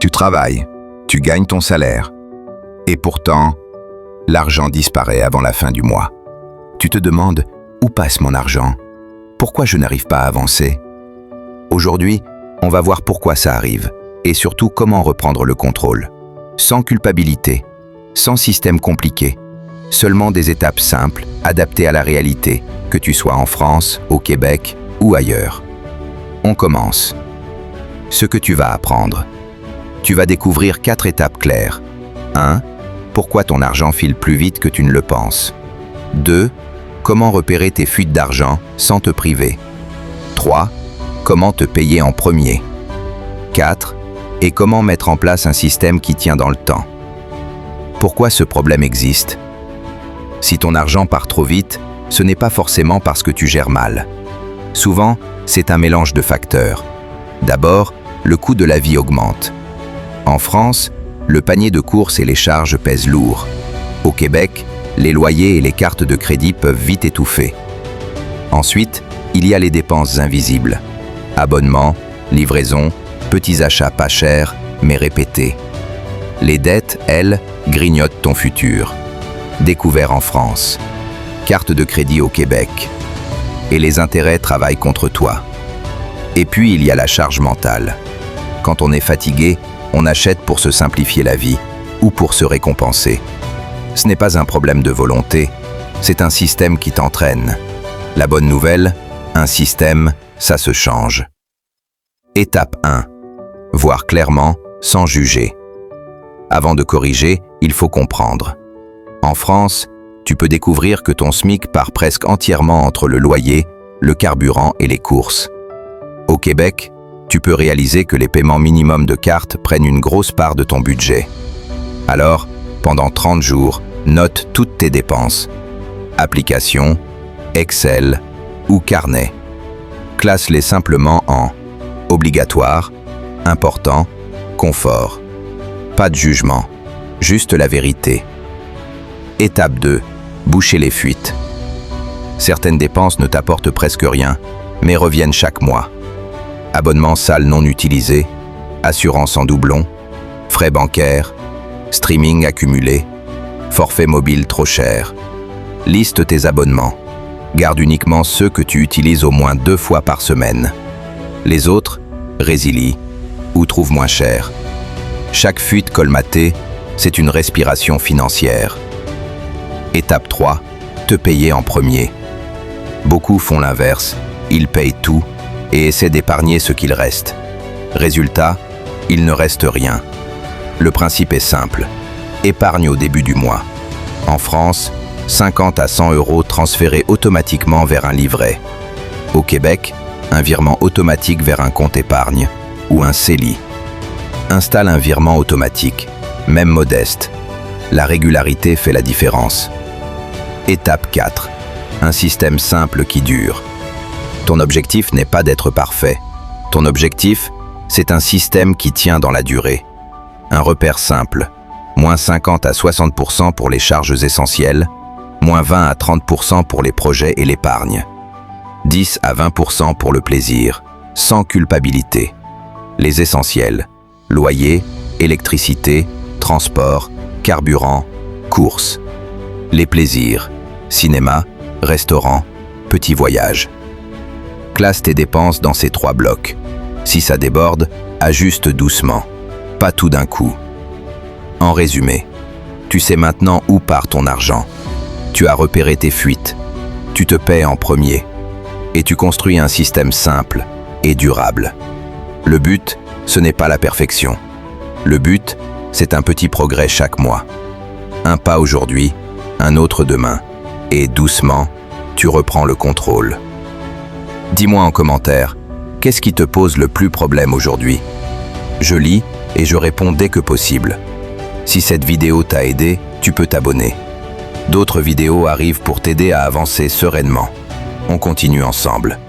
Tu travailles, tu gagnes ton salaire. Et pourtant, l'argent disparaît avant la fin du mois. Tu te demandes où passe mon argent? Pourquoi je n'arrive pas à avancer? Aujourd'hui, on va voir pourquoi ça arrive et surtout comment reprendre le contrôle. Sans culpabilité, sans système compliqué, seulement des étapes simples, adaptées à la réalité, que tu sois en France, au Québec ou ailleurs. On commence. Ce que tu vas apprendre. Tu vas découvrir 4 étapes claires. 1. Pourquoi ton argent file plus vite que tu ne le penses. 2. Comment repérer tes fuites d'argent sans te priver. 3. Comment te payer en premier. 4. Et comment mettre en place un système qui tient dans le temps. Pourquoi ce problème existe? Si ton argent part trop vite, ce n'est pas forcément parce que tu gères mal. Souvent, c'est un mélange de facteurs. D'abord, le coût de la vie augmente. En France, le panier de courses et les charges pèsent lourd. Au Québec, les loyers et les cartes de crédit peuvent vite étouffer. Ensuite, il y a les dépenses invisibles. Abonnements, livraisons, petits achats pas chers, mais répétés. Les dettes, elles, grignotent ton futur. Découvert en France. Carte de crédit au Québec. Et les intérêts travaillent contre toi. Et puis, il y a la charge mentale. Quand on est fatigué, on achète pour se simplifier la vie ou pour se récompenser. Ce n'est pas un problème de volonté, c'est un système qui t'entraîne. La bonne nouvelle, un système, ça se change. Étape 1. Voir clairement, sans juger. Avant de corriger, il faut comprendre. En France, tu peux découvrir que ton SMIC part presque entièrement entre le loyer, le carburant et les courses. Au Québec, tu peux réaliser que les paiements minimums de carte prennent une grosse part de ton budget. Alors, pendant 30 jours, note toutes tes dépenses. Applications, Excel ou carnet. Classe-les simplement en obligatoire, important, confort. Pas de jugement, juste la vérité. Étape 2. Boucher les fuites. Certaines dépenses ne t'apportent presque rien, mais reviennent chaque mois. Abonnement salle non utilisé, assurance en doublon, frais bancaires, streaming accumulé, forfait mobile trop cher. Liste tes abonnements. Garde uniquement ceux que tu utilises au moins 2 fois par semaine. Les autres, résilie ou trouve moins cher. Chaque fuite colmatée, c'est une respiration financière. Étape 3. Te payer en premier. Beaucoup font l'inverse, ils payent tout et essaient d'épargner ce qu'il reste. Résultat, il ne reste rien. Le principe est simple. Épargne au début du mois. En France, 50 à 100 € transférés automatiquement vers un livret. Au Québec, un virement automatique vers un compte épargne ou un CELI. Installe un virement automatique, même modeste. La régularité fait la différence. Étape 4. Un système simple qui dure. Ton objectif n'est pas d'être parfait. Ton objectif, c'est un système qui tient dans la durée. Un repère simple. Moins 50 à 60% pour les charges essentielles, moins 20 à 30% pour les projets et l'épargne. 10 à 20% pour le plaisir, sans culpabilité. Les essentiels, loyer, électricité, transport, carburant, courses. Les plaisirs, cinéma, restaurant, petits voyages. Classe tes dépenses dans ces 3 blocs. Si ça déborde, ajuste doucement, pas tout d'un coup. En résumé, tu sais maintenant où part ton argent. Tu as repéré tes fuites. Tu te paies en premier. Et tu construis un système simple et durable. Le but, ce n'est pas la perfection. Le but, c'est un petit progrès chaque mois. Un pas aujourd'hui, un autre demain. Et doucement, tu reprends le contrôle. Dis-moi en commentaire, qu'est-ce qui te pose le plus problème aujourd'hui? Je lis et je réponds dès que possible. Si cette vidéo t'a aidé, tu peux t'abonner. D'autres vidéos arrivent pour t'aider à avancer sereinement. On continue ensemble.